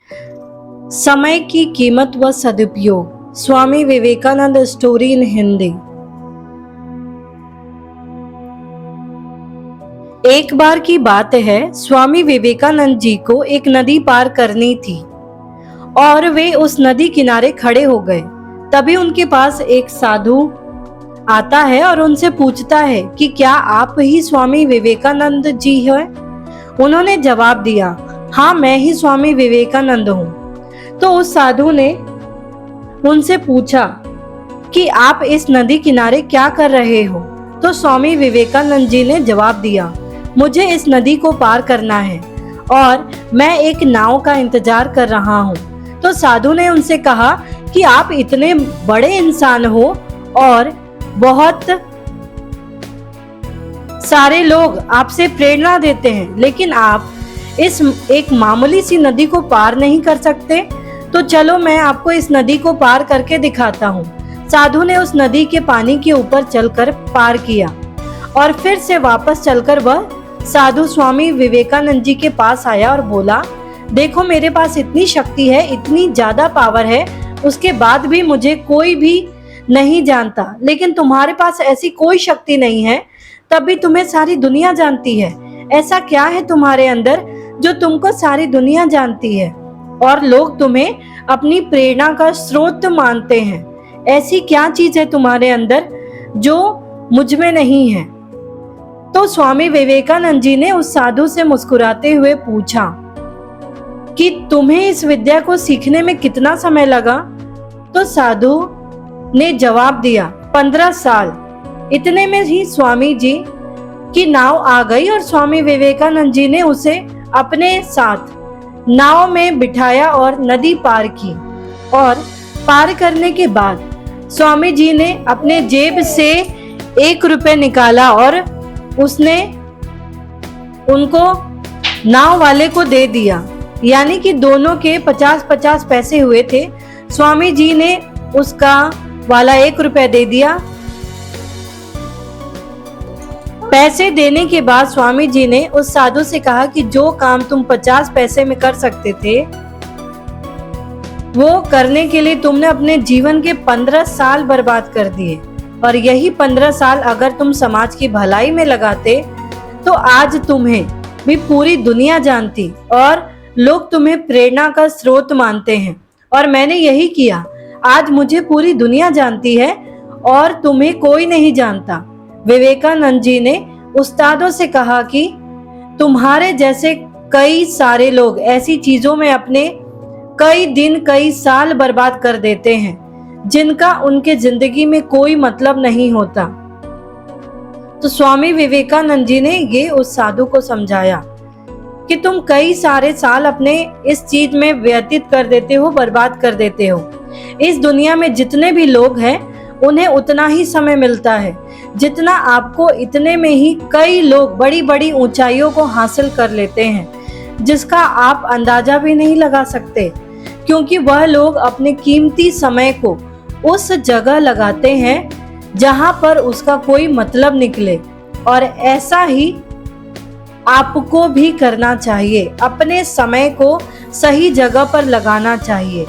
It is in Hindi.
समय की कीमत व सदुपयोग। Swami Vivekananda story in Hindi. एक बार की बात है, स्वामी विवेकानंद जी को एक नदी पार करनी थी और वे उस नदी किनारे खड़े हो गए। तभी उनके पास एक साधु आता है और उनसे पूछता है कि क्या आप ही स्वामी विवेकानंद जी हैं? उन्होंने जवाब दिया, हाँ, मैं ही स्वामी विवेकानंद हूँ। तो उस साधु ने उनसे पूछा कि आप इस नदी किनारे क्या कर रहे हो? तो स्वामी विवेकानंद जी ने जवाब दिया, मुझे इस नदी को पार करना है और मैं एक नाव का इंतजार कर रहा हूँ। तो साधु ने उनसे कहा कि आप इतने बड़े इंसान हो और बहुत सारे लोग आपसे प्रेरणा देते हैं, लेकिन आप इस एक मामूली सी नदी को पार नहीं कर सकते। तो चलो मैं आपको इस नदी को पार करके दिखाता हूँ। साधु ने उस नदी के पानी के ऊपर चलकर पार किया और फिर से वापस चलकर वह साधु स्वामी विवेकानंद जी के पास आया और बोला, देखो मेरे पास इतनी शक्ति है, इतनी ज्यादा पावर है, उसके बाद भी मुझे कोई भी नहीं जानता, लेकिन तुम्हारे पास ऐसी कोई शक्ति नहीं है, तब भी तुम्हें सारी दुनिया जानती है। ऐसा क्या है तुम्हारे अंदर जो तुमको सारी दुनिया जानती है और लोग तुम्हें अपनी प्रेरणा का स्रोत मानते हैं? ऐसी क्या चीज है तुम्हारे अंदर जो मुझ में नहीं है? तो स्वामी विवेकानंद जी ने उस साधु से मुस्कुराते हुए पूछा कि तुम्हें इस विद्या को सीखने में कितना समय लगा? तो साधु ने जवाब दिया, 15 साल। इतने में ही स्वामी जी की नाव आ गई और स्वामी विवेकानंद जी ने उसे अपने साथ नाव में बिठाया और नदी पार की। और पार करने के बाद स्वामी जी ने अपने जेब से 1 रुपए निकाला और उसने उनको नाव वाले को दे दिया, यानी कि दोनों के 50-50 पैसे हुए थे। स्वामी जी ने उसका वाला 1 रुपया दे दिया। पैसे देने के बाद स्वामी जी ने उस साधु से कहा कि जो काम तुम 50 पैसे में कर सकते थे, वो करने के लिए तुमने अपने जीवन के 15 साल बर्बाद कर दिए, और यही 15 साल अगर तुम समाज की भलाई में लगाते तो आज तुम्हें भी पूरी दुनिया जानती और लोग तुम्हें प्रेरणा का स्रोत मानते हैं। और मैंने यही किया, आज मुझे पूरी दुनिया जानती है और तुम्हें कोई नहीं जानता। विवेकानंद जी ने उस्तादों से कहा कि तुम्हारे जैसे कई सारे लोग ऐसी चीजों में अपने कई दिन कई साल बर्बाद कर देते हैं जिनका उनके जिंदगी में कोई मतलब नहीं होता। तो स्वामी विवेकानंद जी ने ये उस साधु को समझाया कि तुम कई सारे साल अपने इस चीज में व्यतीत कर देते हो, बर्बाद कर देते हो। इस दुनिया में जितने भी लोग हैं उन्हें उतना ही समय मिलता है जितना आपको, इतने में ही कई लोग बड़ी बड़ी ऊंचाइयों को हासिल कर लेते हैं जिसका आप अंदाजा भी नहीं लगा सकते, क्योंकि वह लोग अपने कीमती समय को उस जगह लगाते हैं जहां पर उसका कोई मतलब निकले। और ऐसा ही आपको भी करना चाहिए, अपने समय को सही जगह पर लगाना चाहिए।